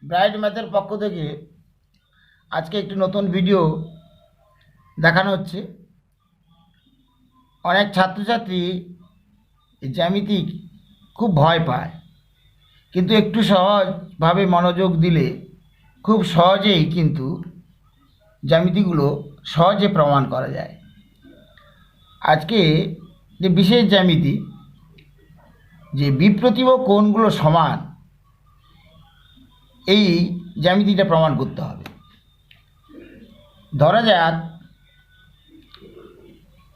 Bright ম্যাথের পক্ষ থেকে আজকে একটি নতুন ভিডিও দেখানো হচ্ছে। অনেক ছাত্রছাত্রী জ্যামিতি খুব ভয় পায়, কিন্তু একটু সহজভাবে মনোযোগ দিলে খুব সহজেই কিন্তু জ্যামিতিগুলো সহজে প্রমাণ করা যায়। আজকে যে বিশেষ জ্যামিতি, যে বিপ্রতিভ কোণগুলো সমান, এই জ্যামিতিটা প্রমাণ করতে হবে। ধরা যাক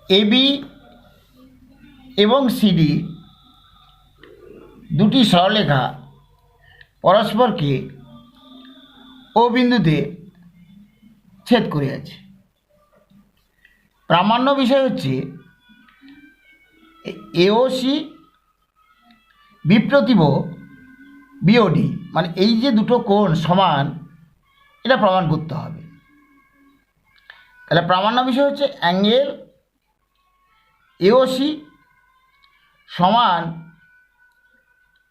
এবি এবং সিডি দুটি সরলরেখা পরস্পরকে ও বিন্দুতে ছেদ করে আছে। প্রামাণ্য বিষয় হচ্ছে এওসি বিপ্রতিভ বিওডি, মানে এই যে দুটো কোণ সমান, এটা প্রমাণ করতে হবে। তাহলে প্রামাণ্য বিষয় হচ্ছে অ্যাঙ্গেল এওসি সমান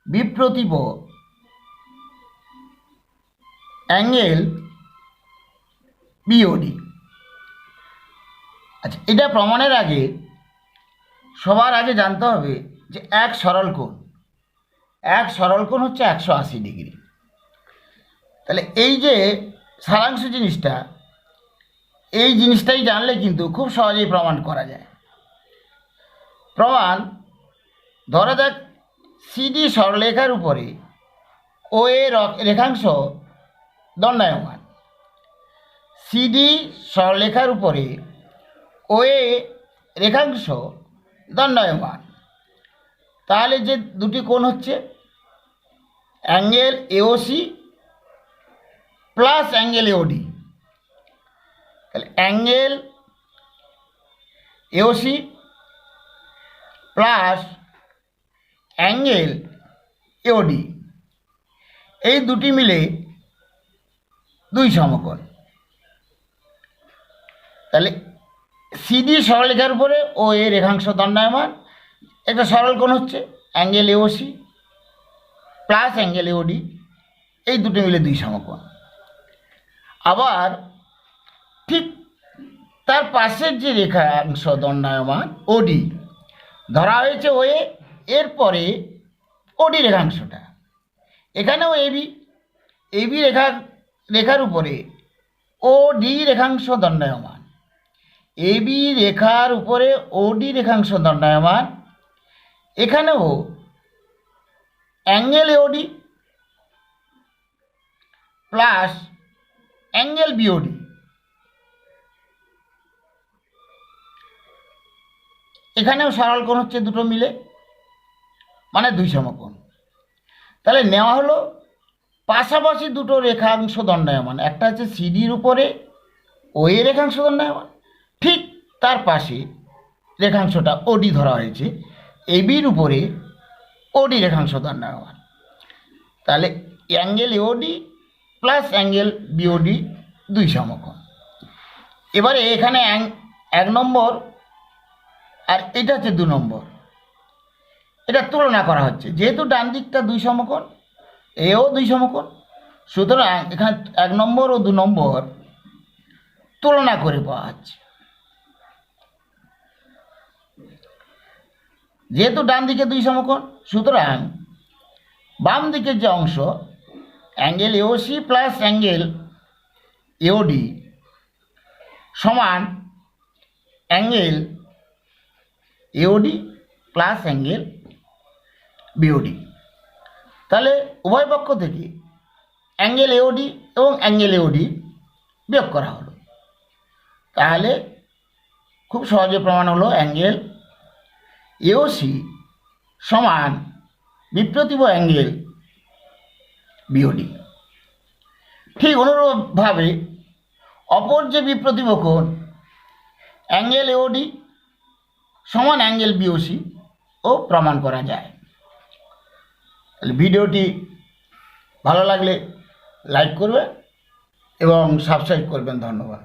বিপ্রতিভ অ্যাঙ্গেল বিওডি। আচ্ছা, এটা প্রমাণের আগে সবার আগে জানতে হবে যে এক সরল কোণ হচ্ছে 180 ডিগ্রি। তাহলে এই যে সারাংশ জিনিসটা, এই জিনিসটাই জানলে কিন্তু খুব সহজেই প্রমাণ করা যায়। প্রমাণ, ধরা যাক সিডি সরলরেখার উপরে ও এর রেখাংশ দণ্ডায়মান। সিডি সরলরেখার উপরে ও এ রেখাংশ দণ্ডায়মান। তাহলে যে দুটি কোণ হচ্ছে angle AOC plus angle AOD. তাহলে angle AOC plus angle AOD, এই দুটি মিলে দুই সমকোণ। তাহলে সিডি সরলরেখার উপরে ও এ রেখাংশ দণ্ডায়মান, একটা সরল কোণ হচ্ছে angle AOC plus angle AOD, এই দুটো মিলে দুই সমকোণ। আবার ঠিক তার পাশের যে রেখাংশ দণ্ডায়মান ওডি ধরা হয়েছে ও এ, এরপরে ওডি রেখাংশটা, এখানেও এবি রেখার উপরে ওডি রেখাংশ দণ্ডায়মান। এবি রেখার উপরে ওডি রেখাংশ দণ্ডায়মান, এখানেও angle AOD plus angle BOD, এখানেও সরল কোণ হচ্ছে দুটো মিলে, মানে দুই সমকোণ। তাহলে নেওয়া হলো পাশাপাশি দুটো রেখাংশ দণ্ডায়মান, একটা হচ্ছে সিডির উপরে ও এ রেখাংশ দণ্ডায়মান, ঠিক তার পাশে রেখাংশটা ওডি ধরা হয়েছে, এবির উপরে ওডি রেখাংশ দণ্ডায়মান। তাহলে angle AOD plus angle BOD দুই সমকোণ। এবারে এখানে 1 নম্বর আর এটা হচ্ছে 2 নম্বর, এটা তুলনা করা হচ্ছে। যেহেতু ডান দিকটা দুই সমকোণ, এও দুই সমকোণ, সুতরাং এখানে 1 নম্বর ও 2 নম্বর তুলনা করে পাওয়া যাচ্ছে। যেহেতু ডান দিকে দুই সমকোণ, সুতরাং বাম দিকের যে অংশ angle AOC plus angle AOD সমান angle AOD plus angle BOD. তাহলে উভয় পক্ষ থেকে অ্যাঙ্গেল এওডি এবং অ্যাঙ্গেল এওডি বিয়োগ করা হলো। তাহলে খুব সহজে প্রমাণ হলো অ্যাঙ্গেল এওসি সমান বিপ্রতিভ অ্যাঙ্গেল বিওডি। ঠিক অনুরূপভাবে অপর যে বিপ্রতিভ কোণ অ্যাঙ্গেল এওডি সমান অ্যাঙ্গেল বিওসি ও প্রমাণ করা যায়। তাহলে ভিডিওটি ভালো লাগলে লাইক করবেন এবং সাবস্ক্রাইব করবেন। ধন্যবাদ।